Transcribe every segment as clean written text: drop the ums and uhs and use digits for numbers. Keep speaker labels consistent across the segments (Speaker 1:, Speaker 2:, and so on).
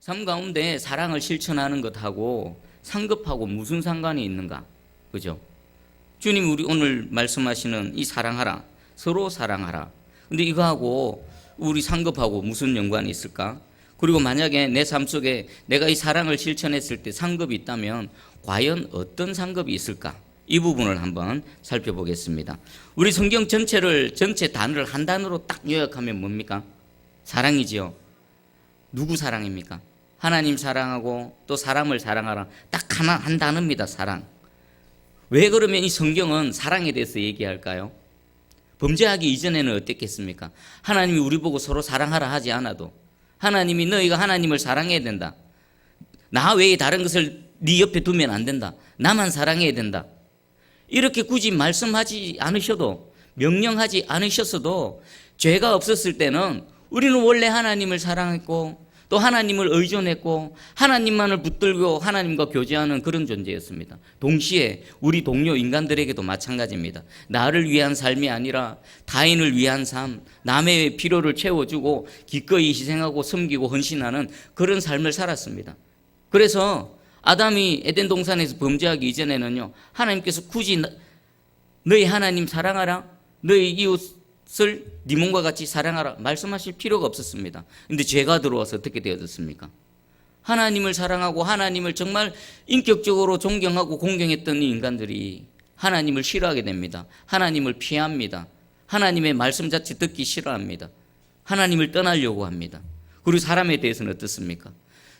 Speaker 1: 삶 가운데 사랑을 실천하는 것하고 상급하고 무슨 상관이 있는가? 그죠? 주님 우리 오늘 말씀하시는 이 사랑하라, 서로 사랑하라. 근데 이거하고 우리 상급하고 무슨 연관이 있을까? 그리고 만약에 내 삶 속에 내가 이 사랑을 실천했을 때 상급이 있다면 과연 어떤 상급이 있을까? 이 부분을 한번 살펴보겠습니다. 우리 성경 전체 단어를 한 단어로 딱 요약하면 뭡니까? 사랑이지요. 누구 사랑입니까? 하나님 사랑하고 또 사람을 사랑하라. 딱 한 단어입니다. 사랑. 왜 그러면 이 성경은 사랑에 대해서 얘기할까요? 범죄하기 이전에는 어땠겠습니까? 하나님이 우리 보고 서로 사랑하라 하지 않아도 하나님이 너희가 하나님을 사랑해야 된다. 나 외에 다른 것을 네 옆에 두면 안 된다. 나만 사랑해야 된다. 이렇게 굳이 말씀하지 않으셔도, 명령하지 않으셨어도 죄가 없었을 때는 우리는 원래 하나님을 사랑했고 또 하나님을 의존했고 하나님만을 붙들고 하나님과 교제하는 그런 존재였습니다. 동시에 우리 동료 인간들에게도 마찬가지입니다. 나를 위한 삶이 아니라 타인을 위한 삶, 남의 필요를 채워주고 기꺼이 희생하고 섬기고 헌신하는 그런 삶을 살았습니다. 그래서 아담이 에덴 동산에서 범죄하기 이전에는요, 하나님께서 굳이 너희 하나님 사랑하라, 너희 이웃을 네 몸과 같이 사랑하라 말씀하실 필요가 없었습니다. 그런데 죄가 들어와서 어떻게 되어졌습니까? 하나님을 사랑하고 하나님을 정말 인격적으로 존경하고 공경했던 이 인간들이 하나님을 싫어하게 됩니다. 하나님을 피합니다. 하나님의 말씀 자체 듣기 싫어합니다. 하나님을 떠나려고 합니다. 그리고 사람에 대해서는 어떻습니까?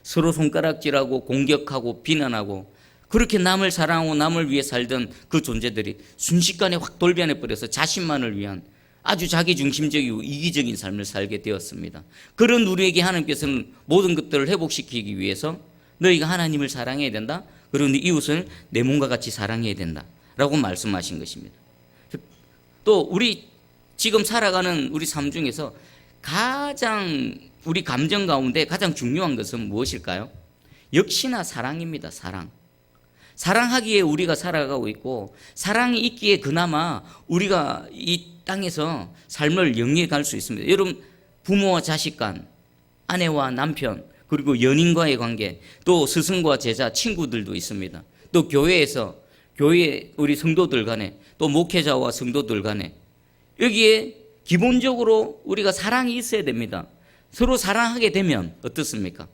Speaker 1: 서로 손가락질하고 공격하고 비난하고 그렇게 남을 사랑하고 남을 위해 살던 그 존재들이 순식간에 확 돌변해버려서 자신만을 위한 아주 자기중심적이고 이기적인 삶을 살게 되었습니다. 그런 우리에게 하나님께서는 모든 것들을 회복시키기 위해서 너희가 하나님을 사랑해야 된다. 그런데 이웃을 내 몸과 같이 사랑해야 된다 라고 말씀하신 것입니다. 또 우리 지금 살아가는 우리 삶 중에서 가장 우리 감정 가운데 가장 중요한 것은 무엇일까요? 역시나 사랑입니다. 사랑. 사랑하기에 우리가 살아가고 있고 사랑이 있기에 그나마 우리가 이 땅에서 삶을 영위해 갈 수 있습니다. 여러분, 부모와 자식 간, 아내와 남편, 그리고 연인과의 관계, 또 스승과 제자, 친구들도 있습니다. 또 교회에서 교회 우리 성도들 간에, 또 목회자와 성도들 간에, 여기에 기본적으로 우리가 사랑이 있어야 됩니다. 서로 사랑하게 되면 어떻습니까?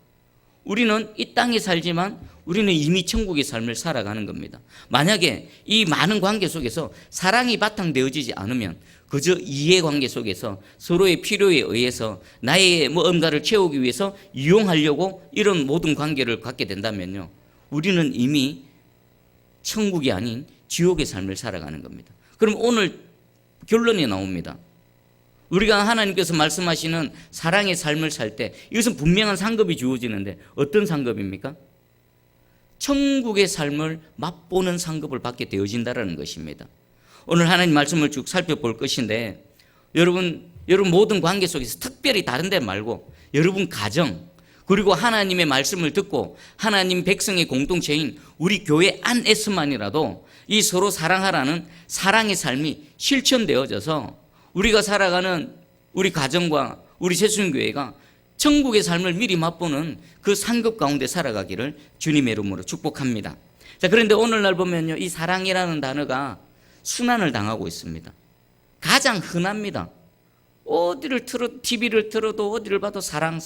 Speaker 1: 우리는 이 땅에 살지만 우리는 이미 천국의 삶을 살아가는 겁니다. 만약에 이 많은 관계 속에서 사랑이 바탕되어지지 않으면 그저 이해관계 속에서 서로의 필요에 의해서 나의 뭔가를 채우기 위해서 이용하려고 이런 모든 관계를 갖게 된다면요, 우리는 이미 천국이 아닌 지옥의 삶을 살아가는 겁니다. 그럼 오늘 결론이 나옵니다. 우리가 하나님께서 말씀하시는 사랑의 삶을 살 때 이것은 분명한 상급이 주어지는데 어떤 상급입니까? 천국의 삶을 맛보는 상급을 받게 되어진다는 것입니다. 오늘 하나님 말씀을 쭉 살펴볼 것인데 여러분 모든 관계 속에서 특별히 다른 데 말고 여러분 가정 그리고 하나님의 말씀을 듣고 하나님 백성의 공동체인 우리 교회 안에서만이라도 이 서로 사랑하라는 사랑의 삶이 실천되어져서 우리가 살아가는 우리 가정과 우리 새순교회가 천국의 삶을 미리 맛보는 그 상급 가운데 살아가기를 주님의 이름으로 축복합니다. 자, 그런데 오늘날 보면요, 이 사랑이라는 단어가 순환을 당하고 있습니다. 가장 흔합니다. 어디를 TV를 틀어도 어디를 봐도 사랑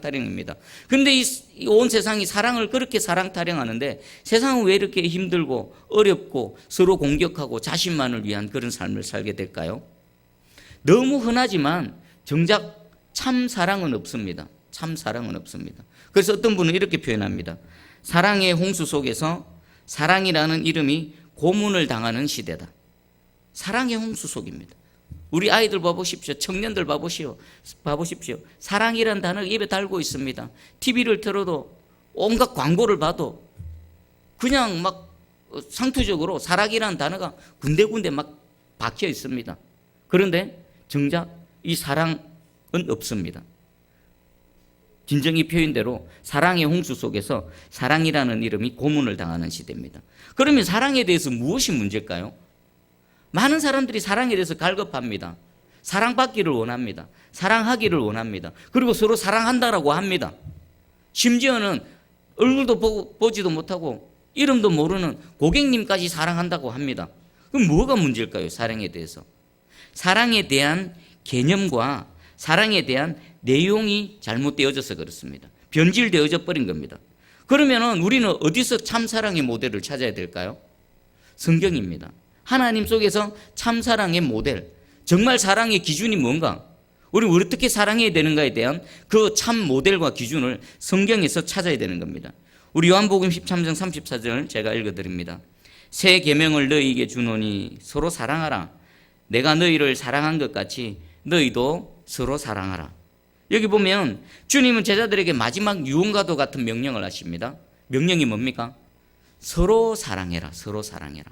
Speaker 1: 타령입니다. 그런데 이 온 세상이 사랑을 그렇게 사랑 타령하는데 세상은 왜 이렇게 힘들고 어렵고 서로 공격하고 자신만을 위한 그런 삶을 살게 될까요? 너무 흔하지만 정작 참 사랑은 없습니다. 참 사랑은 없습니다. 그래서 어떤 분은 이렇게 표현합니다. 사랑의 홍수 속에서 사랑이라는 이름이 고문을 당하는 시대다. 사랑의 홍수 속입니다. 우리 아이들 봐보십시오. 청년들 봐보십시오. 사랑이라는 단어를 입에 달고 있습니다. TV를 틀어도 온갖 광고를 봐도 그냥 막 상투적으로 사랑이라는 단어가 군데군데 막 박혀 있습니다. 그런데 정작 이 사랑은 없습니다. 진정이 표현대로 사랑의 홍수 속에서 사랑이라는 이름이 고문을 당하는 시대입니다. 그러면 사랑에 대해서 무엇이 문제일까요? 많은 사람들이 사랑에 대해서 갈급합니다. 사랑받기를 원합니다. 사랑하기를 원합니다. 그리고 서로 사랑한다라고 합니다. 심지어는 얼굴도 보지도 못하고 이름도 모르는 고객님까지 사랑한다고 합니다. 그럼 뭐가 문제일까요? 사랑에 대해서. 사랑에 대한 개념과 사랑에 대한 내용이 잘못되어져서 그렇습니다. 변질되어져 버린 겁니다. 그러면은 우리는 어디서 참 사랑의 모델을 찾아야 될까요? 성경입니다. 하나님 속에서 참 사랑의 모델, 정말 사랑의 기준이 뭔가, 우리는 어떻게 사랑해야 되는가에 대한 그 참 모델과 기준을 성경에서 찾아야 되는 겁니다. 우리 요한복음 13장 34절 제가 읽어드립니다. 새 계명을 너희에게 주노니 서로 사랑하라. 내가 너희를 사랑한 것 같이 너희도 서로 사랑하라. 여기 보면 주님은 제자들에게 마지막 유언과도 같은 명령을 하십니다. 명령이 뭡니까? 서로 사랑해라. 서로 사랑해라.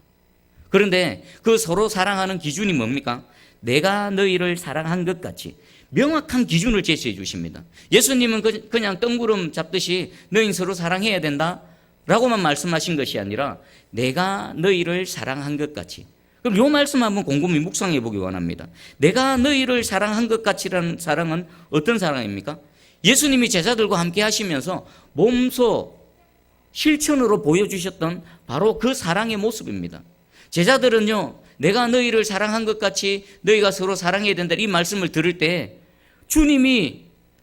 Speaker 1: 그런데 그 서로 사랑하는 기준이 뭡니까? 내가 너희를 사랑한 것 같이 명확한 기준을 제시해 주십니다. 예수님은 그냥 뜬구름 잡듯이 너희는 서로 사랑해야 된다 라고만 말씀하신 것이 아니라 내가 너희를 사랑한 것 같이. 그럼 이 말씀 한번 곰곰이 묵상해 보기 원합니다. 내가 너희를 사랑한 것 같이라는 사랑은 어떤 사랑입니까? 예수님이 제자들과 함께 하시면서 몸소 실천으로 보여주셨던 바로 그 사랑의 모습입니다. 제자들은요, 내가 너희를 사랑한 것 같이 너희가 서로 사랑해야 된다 이 말씀을 들을 때 주님이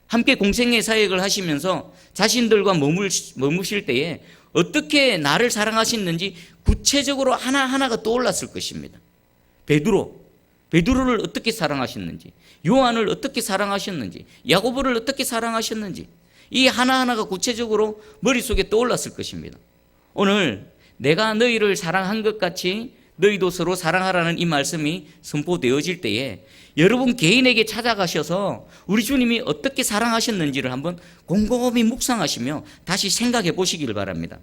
Speaker 1: 함께 공생의 사역을 하시면서 자신들과 머무실 때에 어떻게 나를 사랑하셨는지 구체적으로 하나하나가 떠올랐을 것입니다. 베드로를 어떻게 사랑하셨는지, 요한을 어떻게 사랑하셨는지, 야고보를 어떻게 사랑하셨는지 이 하나하나가 구체적으로 머릿속에 떠올랐을 것입니다. 오늘 내가 너희를 사랑한 것 같이 너희도 서로 사랑하라는 이 말씀이 선포되어질 때에 여러분 개인에게 찾아가셔서 우리 주님이 어떻게 사랑하셨는지를 한번 곰곰이 묵상하시며 다시 생각해 보시길 바랍니다.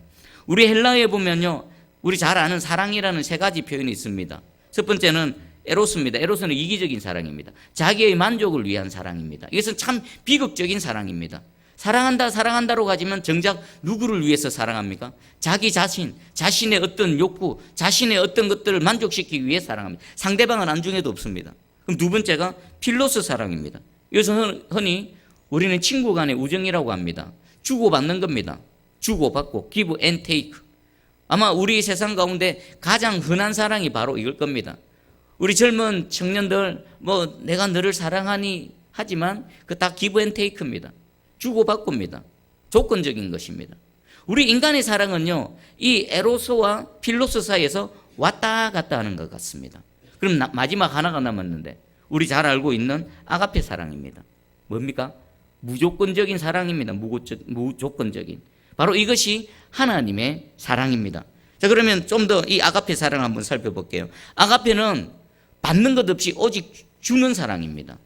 Speaker 1: 우리 헬라어에 보면요, 우리 잘 아는 사랑이라는 세 가지 표현이 있습니다. 첫 번째는 에로스입니다. 에로스는 이기적인 사랑입니다. 자기의 만족을 위한 사랑입니다. 이것은 참 비극적인 사랑입니다. 사랑한다로 가지만 정작 누구를 위해서 사랑합니까? 자기 자신의 어떤 욕구, 자신의 어떤 것들을 만족시키기 위해 사랑합니다. 상대방은 안중에도 없습니다. 그럼 두 번째가 필로스 사랑입니다. 이것은 흔히 우리는 친구 간의 우정이라고 합니다. 주고받는 겁니다. 주고받고, give and take. 아마 우리 세상 가운데 가장 흔한 사랑이 바로 이걸 겁니다. 우리 젊은 청년들, 내가 너를 사랑하니 하지만 그 다 give and take입니다. 주고받고입니다. 조건적인 것입니다. 우리 인간의 사랑은요, 이 에로스와 필로스 사이에서 왔다 갔다 하는 것 같습니다. 그럼 마지막 하나가 남았는데 우리 잘 알고 있는 아가페 사랑입니다. 뭡니까? 무조건적인 사랑입니다. 무조건적인. 바로 이것이 하나님의 사랑입니다. 자, 그러면 좀 더 이 아가페 사랑 한번 살펴볼게요. 아가페는 받는 것 없이 오직 주는 사랑입니다.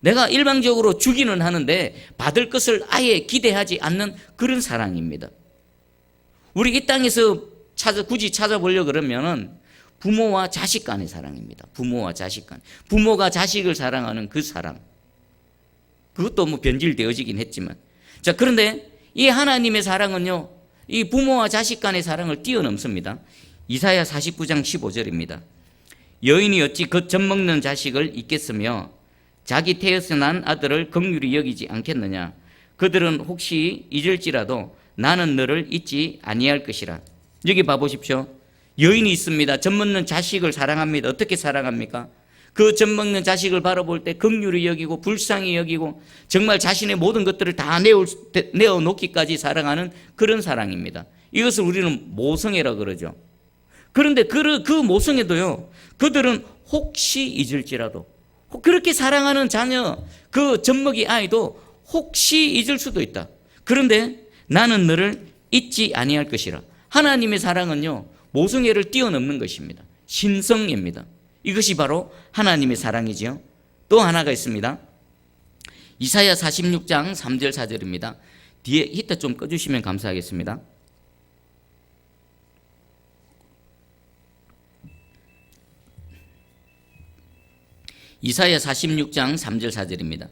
Speaker 1: 내가 일방적으로 주기는 하는데 받을 것을 아예 기대하지 않는 그런 사랑입니다. 우리 이 땅에서 굳이 찾아보려고 그러면은 부모와 자식 간의 사랑입니다. 부모와 자식 간. 부모가 자식을 사랑하는 그 사랑. 그것도 변질되어지긴 했지만. 자, 그런데 이 하나님의 사랑은요, 이 부모와 자식 간의 사랑을 뛰어넘습니다. 이사야 49장 15절입니다. 여인이 어찌 젖 먹는 자식을 잊겠으며 자기 태에서 난 아들을 긍휼히 여기지 않겠느냐. 그들은 혹시 잊을지라도 나는 너를 잊지 아니할 것이라. 여기 봐보십시오. 여인이 있습니다. 젖 먹는 자식을 사랑합니다. 어떻게 사랑합니까? 그 젖 먹는 자식을 바라볼 때 긍휼히 여기고 불쌍히 여기고 정말 자신의 모든 것들을 다 내어놓기까지 사랑하는 그런 사랑입니다. 이것을 우리는 모성애라 그러죠. 그런데 그 모성애도요, 그들은 혹시 잊을지라도, 그렇게 사랑하는 자녀, 그 젖먹이 아이도 혹시 잊을 수도 있다. 그런데 나는 너를 잊지 아니할 것이라. 하나님의 사랑은요, 모성애를 뛰어넘는 것입니다. 신성애입니다. 이것이 바로 하나님의 사랑이지요. 또 하나가 있습니다. 이사야 46장 3절 4절입니다. 뒤에 히터 좀 꺼주시면 감사하겠습니다. 이사야 46장 3절 4절입니다.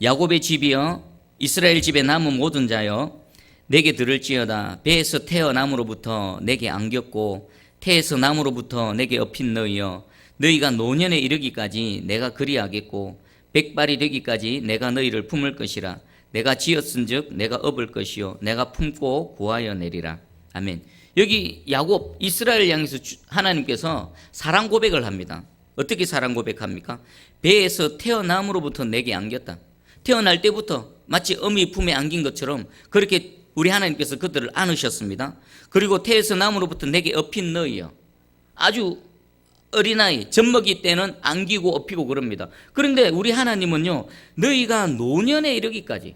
Speaker 1: 야곱의 집이여, 이스라엘 집에 남은 모든 자여, 내게 들을지어다. 배에서 태어남으로부터 내게 안겼고 태에서 남으로부터 내게 업힌 너희여, 너희가 노년에 이르기까지 내가 그리하겠고 백발이 되기까지 내가 너희를 품을 것이라. 내가 지었은즉 내가 업을 것이요 내가 품고 구하여 내리라. 아멘. 여기 야곱 이스라엘 향해서 하나님께서 사랑 고백을 합니다. 어떻게 사랑 고백합니까? 배에서 태어남으로부터 내게 안겼다. 태어날 때부터 마치 어미 품에 안긴 것처럼 그렇게 우리 하나님께서 그들을 안으셨습니다. 그리고 태에서 남으로부터 내게 업힌 너희여. 아주 어린아이 젖먹이 때는 안기고 업히고 그럽니다. 그런데 우리 하나님은요, 너희가 노년에 이르기까지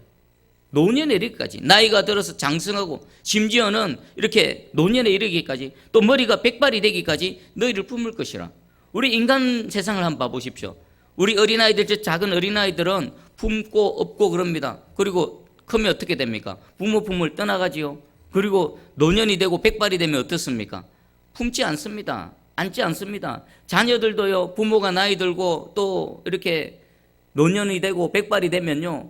Speaker 1: 나이가 들어서 장성하고 심지어는 이렇게 노년에 이르기까지 또 머리가 백발이 되기까지 너희를 품을 것이라. 우리 인간 세상을 한번 봐보십시오. 우리 어린아이들, 저 작은 어린아이들은 품고 업고 그럽니다. 그리고 크면 어떻게 됩니까? 부모 품을 떠나가지요. 그리고 노년이 되고 백발이 되면 어떻습니까? 품지 않습니다. 안지 않습니다. 자녀들도요, 부모가 나이 들고 또 이렇게 노년이 되고 백발이 되면요,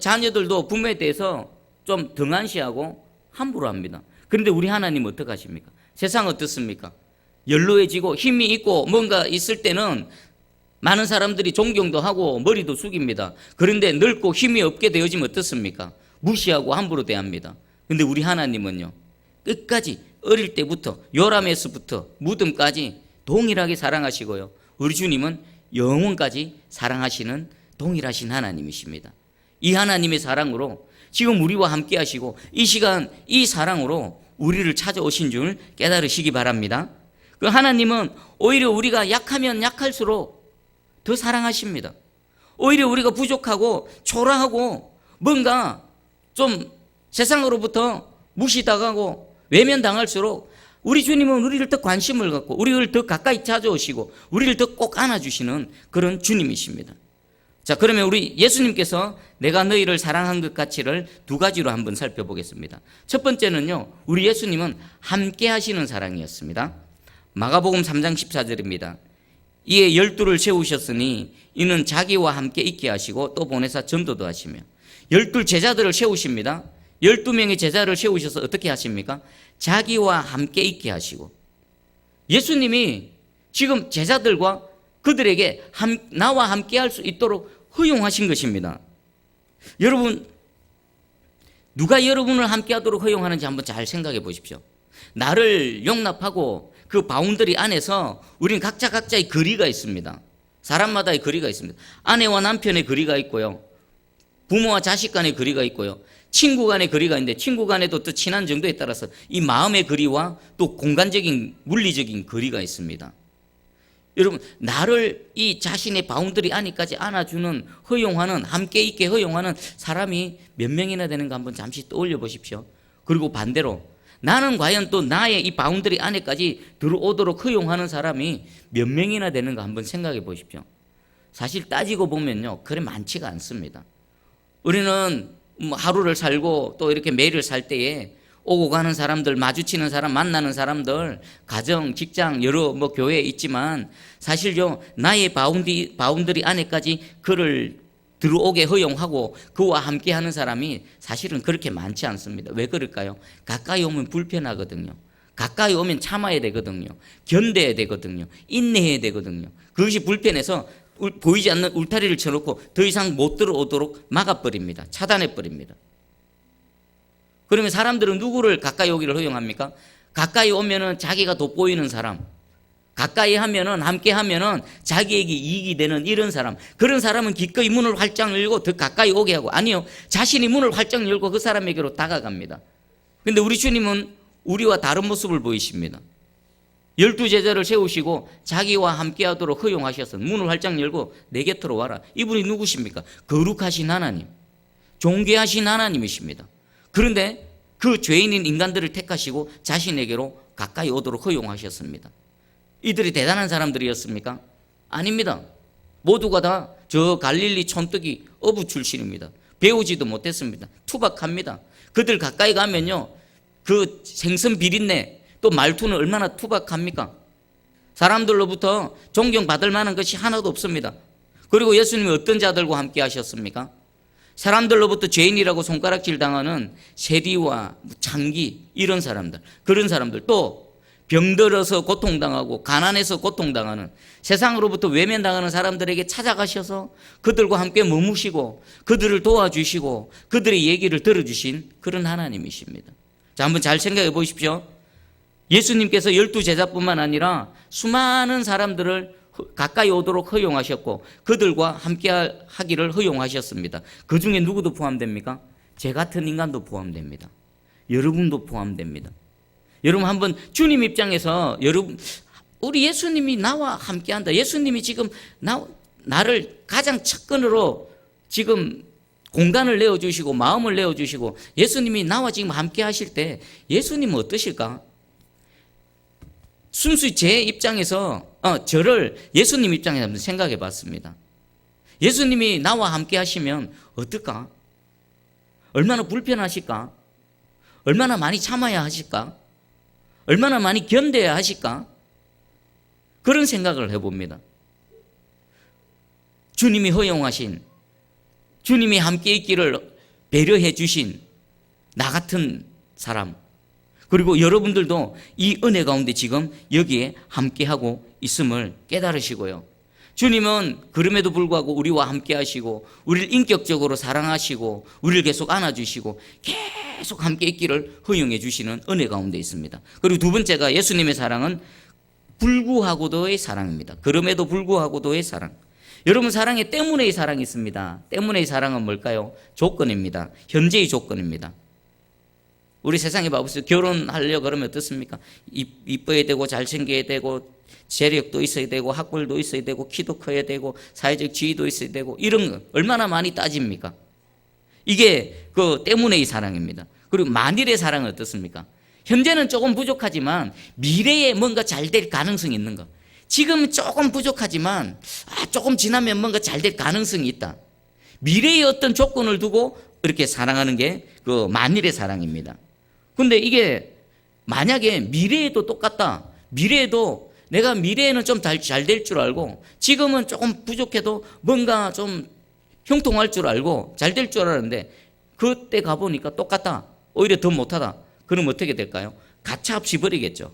Speaker 1: 자녀들도 부모에 대해서 좀 등한시하고 함부로 합니다. 그런데 우리 하나님 어떻게 하십니까? 세상 어떻습니까? 연로해지고 힘이 있고 뭔가 있을 때는 많은 사람들이 존경도 하고 머리도 숙입니다. 그런데 늙고 힘이 없게 되어지면 어떻습니까? 무시하고 함부로 대합니다. 그런데 우리 하나님은요, 끝까지 어릴 때부터 요람에서부터 무덤까지 동일하게 사랑하시고요, 우리 주님은 영원까지 사랑하시는 동일하신 하나님이십니다. 이 하나님의 사랑으로 지금 우리와 함께 하시고 이 시간 이 사랑으로 우리를 찾아오신 줄 깨달으시기 바랍니다. 그 하나님은 오히려 우리가 약하면 약할수록 더 사랑하십니다. 오히려 우리가 부족하고 초라하고 뭔가 좀 세상으로부터 무시당하고 외면당할수록 우리 주님은 우리를 더 관심을 갖고 우리를 더 가까이 찾아오시고 우리를 더 꼭 안아주시는 그런 주님이십니다. 자, 그러면 우리 예수님께서 내가 너희를 사랑한 것 가치를 두 가지로 한번 살펴보겠습니다. 첫 번째는요, 우리 예수님은 함께 하시는 사랑이었습니다. 마가복음 3장 14절입니다. 이에 12를 세우셨으니 이는 자기와 함께 있게 하시고 또 보내사 전도도 하시며. 12 제자들을 세우십니다. 12명의 제자를 세우셔서 어떻게 하십니까? 자기와 함께 있게 하시고. 예수님이 지금 제자들과 그들에게 나와 함께 할 수 있도록 허용하신 것입니다. 여러분, 누가 여러분을 함께 하도록 허용하는지 한번 잘 생각해 보십시오. 나를 용납하고 그 바운더리 안에서 우리는 각자의 거리가 있습니다. 사람마다의 거리가 있습니다. 아내와 남편의 거리가 있고요, 부모와 자식 간의 거리가 있고요, 친구 간의 거리가 있는데 친구 간에도 또 친한 정도에 따라서 이 마음의 거리와 또 공간적인 물리적인 거리가 있습니다. 여러분, 나를 이 자신의 바운더리 안에까지 안아주는, 허용하는, 함께 있게 허용하는 사람이 몇 명이나 되는가 한번 잠시 떠올려 보십시오. 그리고 반대로 나는 과연 또 나의 이 바운더리 안에까지 들어오도록 허용하는 사람이 몇 명이나 되는가 한번 생각해 보십시오. 사실 따지고 보면요, 그래 많지가 않습니다. 우리는 하루를 살고 또 이렇게 매일을 살 때에 오고 가는 사람들, 마주치는 사람, 만나는 사람들, 가정, 직장, 여러 교회에 있지만 사실요, 나의 바운더리 안에까지 그를 들어오게 허용하고 그와 함께 하는 사람이 사실은 그렇게 많지 않습니다. 왜 그럴까요? 가까이 오면 불편하거든요. 가까이 오면 참아야 되거든요. 견뎌야 되거든요. 인내해야 되거든요. 그것이 불편해서 보이지 않는 울타리를 쳐놓고 더 이상 못 들어오도록 막아버립니다. 차단해버립니다. 그러면 사람들은 누구를 가까이 오기를 허용합니까? 가까이 오면은 자기가 돋보이는 사람, 가까이 하면은, 함께 하면은 자기에게 이익이 되는 이런 사람, 그런 사람은 기꺼이 문을 활짝 열고 더 가까이 오게 하고, 아니요, 자신이 문을 활짝 열고 그 사람에게로 다가갑니다. 그런데 우리 주님은 우리와 다른 모습을 보이십니다. 12 제자를 세우시고 자기와 함께 하도록 허용하셔서 문을 활짝 열고 내 곁으로 와라. 이분이 누구십니까? 거룩하신 하나님, 존귀하신 하나님이십니다. 그런데 그 죄인인 인간들을 택하시고 자신에게로 가까이 오도록 허용하셨습니다. 이들이 대단한 사람들이었습니까? 아닙니다. 모두가 다 저 갈릴리 촌뜨기 어부 출신입니다. 배우지도 못했습니다. 투박합니다. 그들 가까이 가면요, 그 생선 비린내, 또 말투는 얼마나 투박합니까? 사람들로부터 존경받을 만한 것이 하나도 없습니다. 그리고 예수님이 어떤 자들과 함께 하셨습니까? 사람들로부터 죄인이라고 손가락질 당하는 세리와 창기, 이런 사람들, 그런 사람들, 또 병들어서 고통당하고 가난해서 고통당하는, 세상으로부터 외면당하는 사람들에게 찾아가셔서 그들과 함께 머무시고 그들을 도와주시고 그들의 얘기를 들어주신 그런 하나님이십니다. 자, 한번 잘 생각해 보십시오. 예수님께서 12제자뿐만 아니라 수많은 사람들을 가까이 오도록 허용하셨고 그들과 함께 하기를 허용하셨습니다. 그 중에 누구도 포함됩니까? 제 같은 인간도 포함됩니다. 여러분도 포함됩니다. 여러분 한번 주님 입장에서, 여러분, 우리 예수님이 나와 함께 한다, 예수님이 지금 나를 가장 첫근으로 지금 공간을 내어주시고 마음을 내어주시고 예수님이 나와 지금 함께 하실 때 예수님은 어떠실까? 순수히 제 입장에서 저를 예수님 입장에서 한번 생각해 봤습니다. 예수님이 나와 함께 하시면 어떨까? 얼마나 불편하실까? 얼마나 많이 참아야 하실까? 얼마나 많이 견뎌야 하실까? 그런 생각을 해봅니다. 주님이 허용하신, 주님이 함께 있기를 배려해 주신 나 같은 사람, 그리고 여러분들도 이 은혜 가운데 지금 여기에 함께하고 있음을 깨달으시고요. 주님은 그럼에도 불구하고 우리와 함께 하시고 우리를 인격적으로 사랑하시고 우리를 계속 안아주시고 계속 함께 있기를 허용해 주시는 은혜 가운데 있습니다. 그리고 두 번째가 예수님의 사랑은 불구하고도의 사랑입니다. 그럼에도 불구하고도의 사랑. 여러분, 사랑에 때문에의 사랑이 있습니다. 때문에의 사랑은 뭘까요? 조건입니다. 현재의 조건입니다. 우리 세상에 봐보세요. 결혼하려고 그러면 어떻습니까? 이뻐야 되고 잘생겨야 되고 재력도 있어야 되고 학벌도 있어야 되고 키도 커야 되고 사회적 지위도 있어야 되고 이런 거 얼마나 많이 따집니까? 이게 그 때문에의 사랑입니다. 그리고 만일의 사랑은 어떻습니까? 현재는 조금 부족하지만 미래에 뭔가 잘 될 가능성이 있는 거. 지금은 조금 부족하지만 조금 지나면 뭔가 잘 될 가능성이 있다. 미래의 어떤 조건을 두고 이렇게 사랑하는 게 그 만일의 사랑입니다. 근데 이게 만약에 미래에도 똑같다. 미래에도 내가 미래에는 좀 잘 될 줄 알고 지금은 조금 부족해도 뭔가 좀 형통할 줄 알고 잘 될 줄 알았는데 그때 가보니까 똑같다. 오히려 더 못하다. 그럼 어떻게 될까요? 가차없이 버리겠죠.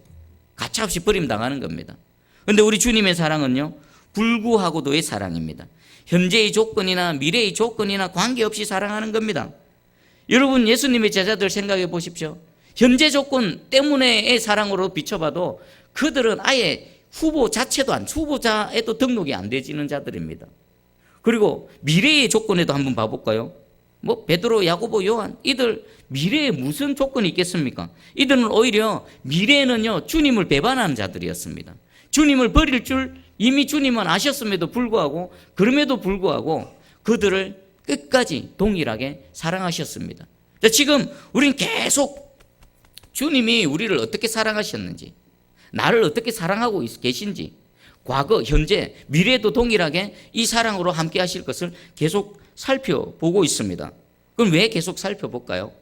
Speaker 1: 가차없이 버림 당하는 겁니다. 그런데 우리 주님의 사랑은요, 불구하고도의 사랑입니다. 현재의 조건이나 미래의 조건이나 관계없이 사랑하는 겁니다. 여러분, 예수님의 제자들 생각해 보십시오. 현재 조건 때문에의 사랑으로 비춰봐도 그들은 아예 후보자에도 등록이 안 되지는 자들입니다. 그리고 미래의 조건에도 한번 봐볼까요? 베드로, 야고보, 요한, 이들 미래에 무슨 조건이 있겠습니까? 이들은 오히려 미래에는요, 주님을 배반하는 자들이었습니다. 주님을 버릴 줄 이미 주님은 아셨음에도 불구하고, 그럼에도 불구하고 그들을 끝까지 동일하게 사랑하셨습니다. 지금 우린 계속 주님이 우리를 어떻게 사랑하셨는지, 나를 어떻게 사랑하고 계신지, 과거, 현재, 미래에도 동일하게 이 사랑으로 함께 하실 것을 계속 살펴보고 있습니다. 그럼 왜 계속 살펴볼까요?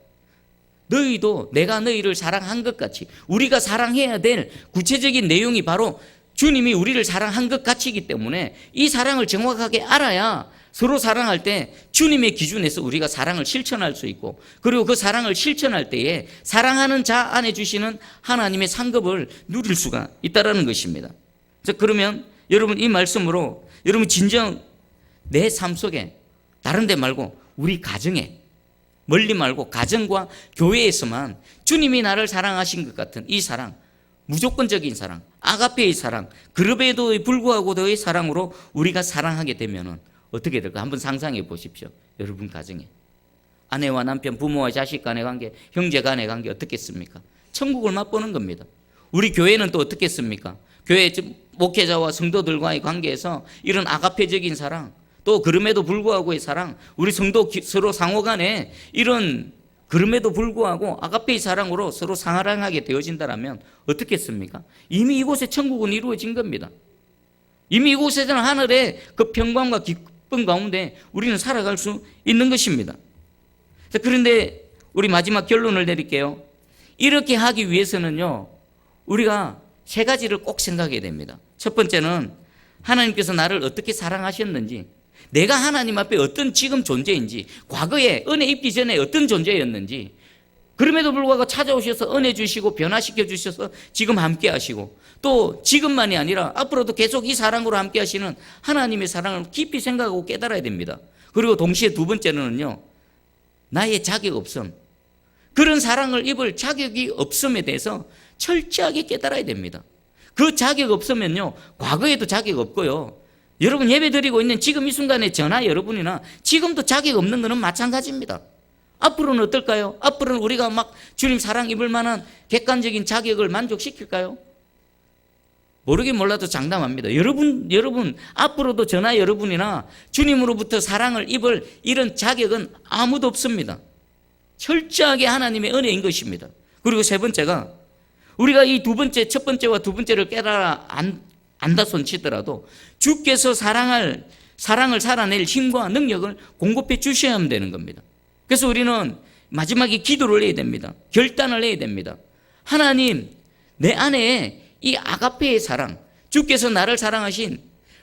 Speaker 1: 너희도 내가 너희를 사랑한 것 같이, 우리가 사랑해야 될 구체적인 내용이 바로 주님이 우리를 사랑한 것 같이이기 때문에 이 사랑을 정확하게 알아야 서로 사랑할 때 주님의 기준에서 우리가 사랑을 실천할 수 있고, 그리고 그 사랑을 실천할 때에 사랑하는 자 안에 주시는 하나님의 상급을 누릴 수가 있다는 것입니다. 그러면 여러분, 이 말씀으로 여러분 진정 내 삶 속에, 다른 데 말고 우리 가정에, 멀리 말고 가정과 교회에서만 주님이 나를 사랑하신 것 같은 이 사랑, 무조건적인 사랑, 아가페의 사랑, 그럼에도 불구하고도의 사랑으로 우리가 사랑하게 되면 어떻게 될까? 한번 상상해 보십시오. 여러분 가정에 아내와 남편, 부모와 자식 간의 관계, 형제 간의 관계 어떻겠습니까? 천국을 맛보는 겁니다. 우리 교회는 또 어떻겠습니까? 교회 목회자와 성도들과의 관계에서 이런 아가페적인 사랑, 또 그럼에도 불구하고의 사랑, 우리 성도 서로 상호 간에 이런 그럼에도 불구하고 아가페의 사랑으로 서로 사랑하게 되어진다면 어떻겠습니까? 이미 이곳에 천국은 이루어진 겁니다. 이미 이곳에서는 하늘의 그 평강과 기쁨 가운데 우리는 살아갈 수 있는 것입니다. 그런데 우리 마지막 결론을 내릴게요. 이렇게 하기 위해서는요, 우리가 세 가지를 꼭 생각해야 됩니다. 첫 번째는 하나님께서 나를 어떻게 사랑하셨는지, 내가 하나님 앞에 어떤 지금 존재인지, 과거에 은혜 입기 전에 어떤 존재였는지, 그럼에도 불구하고 찾아오셔서 은혜 주시고 변화시켜 주셔서 지금 함께 하시고, 또 지금만이 아니라 앞으로도 계속 이 사랑으로 함께 하시는 하나님의 사랑을 깊이 생각하고 깨달아야 됩니다. 그리고 동시에 두 번째는요, 나의 자격 없음, 그런 사랑을 입을 자격이 없음에 대해서 철저하게 깨달아야 됩니다. 그 자격 없으면요, 과거에도 자격 없고요, 여러분 예배 드리고 있는 지금 이 순간에 저나 여러분이나 지금도 자격 없는 것은 마찬가지입니다. 앞으로는 어떨까요? 앞으로는 우리가 막 주님 사랑 입을 만한 객관적인 자격을 만족시킬까요? 모르긴 몰라도 장담합니다. 여러분 앞으로도 저나 여러분이나 주님으로부터 사랑을 입을 이런 자격은 아무도 없습니다. 철저하게 하나님의 은혜인 것입니다. 그리고 세 번째가, 우리가 이 첫 번째와 두 번째를 깨달아 안다 손치더라도 주께서 사랑을 살아낼 힘과 능력을 공급해 주셔야 되는 겁니다. 그래서 우리는 마지막에 기도를 해야 됩니다. 결단을 해야 됩니다. 하나님, 내 안에 이 아가페의 사랑, 주께서 나를 사랑하신,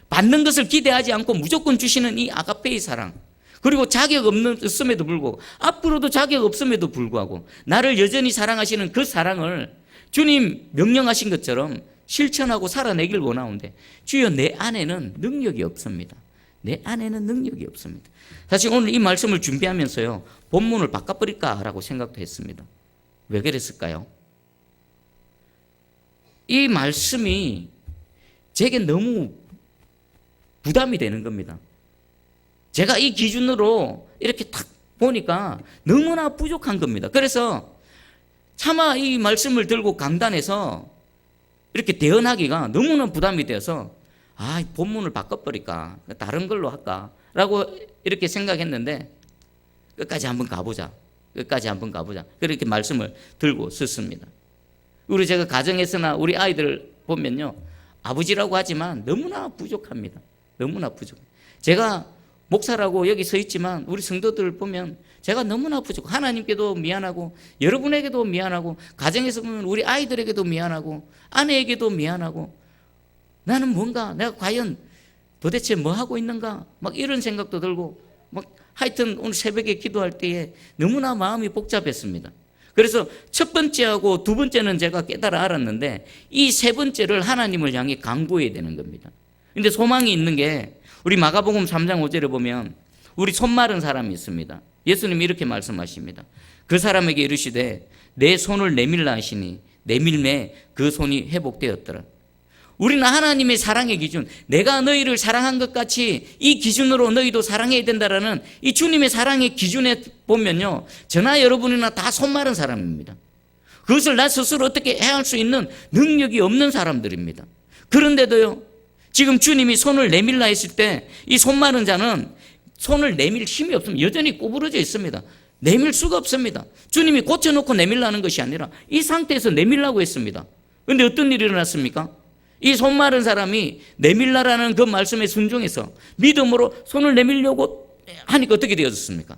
Speaker 1: 받는 것을 기대하지 않고 무조건 주시는 이 아가페의 사랑, 그리고 자격 없음에도 불구하고, 앞으로도 자격 없음에도 불구하고 나를 여전히 사랑하시는 그 사랑을 주님 명령하신 것처럼 실천하고 살아내길 원하는데, 주여 내 안에는 능력이 없습니다. 내 안에는 능력이 없습니다. 사실 오늘 이 말씀을 준비하면서요, 본문을 바꿔버릴까라고 생각도 했습니다. 왜 그랬을까요? 이 말씀이 제게 너무 부담이 되는 겁니다. 제가 이 기준으로 이렇게 딱 보니까 너무나 부족한 겁니다. 그래서 차마 이 말씀을 들고 강단에서 이렇게 대언하기가 너무나 부담이 되어서, 본문을 바꿔버릴까, 다른 걸로 할까 라고 이렇게 생각했는데, 끝까지 한번 가보자. 그렇게 말씀을 들고 썼습니다. 우리 제가 가정에서나 우리 아이들을 보면요, 아버지라고 하지만 너무나 부족합니다. 너무나 부족해요. 제가 목사라고 여기 서 있지만 우리 성도들을 보면 제가 너무나 부족하고, 하나님께도 미안하고, 여러분에게도 미안하고, 가정에서 보면 우리 아이들에게도 미안하고, 아내에게도 미안하고, 나는 뭔가 내가 과연 도대체 뭐 하고 있는가, 막 이런 생각도 들고, 막 하여튼 오늘 새벽에 기도할 때에 너무나 마음이 복잡했습니다. 그래서 첫 번째하고 두 번째는 제가 깨달아 알았는데, 이 세 번째를 하나님을 향해 간구해야 되는 겁니다. 근데 소망이 있는 게, 우리 마가복음 3장 5절에 보면 우리 손 마른 사람이 있습니다. 예수님이 이렇게 말씀하십니다. 그 사람에게 이르시되 내 손을 내밀라 하시니 내밀매 그 손이 회복되었더라. 우리는 하나님의 사랑의 기준, 내가 너희를 사랑한 것 같이 이 기준으로 너희도 사랑해야 된다라는 이 주님의 사랑의 기준에 보면요, 저나 여러분이나 다 손 마른 사람입니다. 그것을 나 스스로 어떻게 해야 할 수 있는 능력이 없는 사람들입니다. 그런데도요, 지금 주님이 손을 내밀라 했을 때 이 손 마른 자는 손을 내밀 힘이 없습니다. 여전히 구부러져 있습니다. 내밀 수가 없습니다. 주님이 고쳐놓고 내밀라는 것이 아니라 이 상태에서 내밀라고 했습니다. 그런데 어떤 일이 일어났습니까? 이 손 마른 사람이 내밀라라는 그 말씀에 순종해서 믿음으로 손을 내밀려고 하니까 어떻게 되어졌습니까?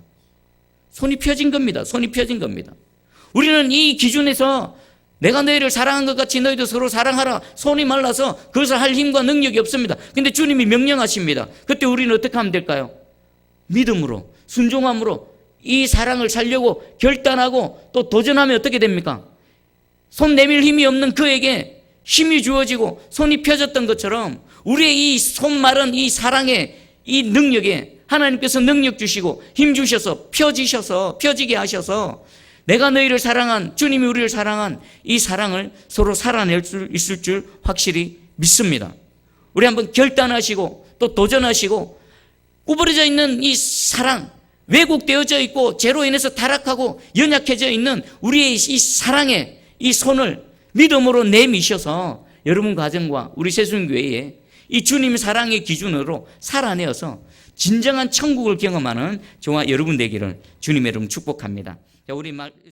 Speaker 1: 손이 펴진 겁니다. 손이 펴진 겁니다. 우리는 이 기준에서 내가 너희를 사랑한 것 같이 너희도 서로 사랑하라, 손이 말라서 그것을 할 힘과 능력이 없습니다. 근데 주님이 명령하십니다. 그때 우리는 어떻게 하면 될까요? 믿음으로, 순종함으로 이 사랑을 살려고 결단하고 또 도전하면 어떻게 됩니까? 손 내밀 힘이 없는 그에게 힘이 주어지고 손이 펴졌던 것처럼 우리의 이 손 마른 이 사랑의 이 능력에 하나님께서 능력 주시고 힘 주셔서 펴지게 하셔서 내가 너희를 사랑한, 주님이 우리를 사랑한 이 사랑을 서로 살아낼 수 있을 줄 확실히 믿습니다. 우리 한번 결단하시고 또 도전하시고, 구부러져 있는 이 사랑, 왜곡되어져 있고 죄로 인해서 타락하고 연약해져 있는 우리의 이 사랑의 이 손을 믿음으로 내미셔서 여러분 가정과 우리 새순교회에 이 주님 사랑의 기준으로 살아내어서 진정한 천국을 경험하는 저와 여러분 되기를 주님의 이름 축복합니다. 자, 우리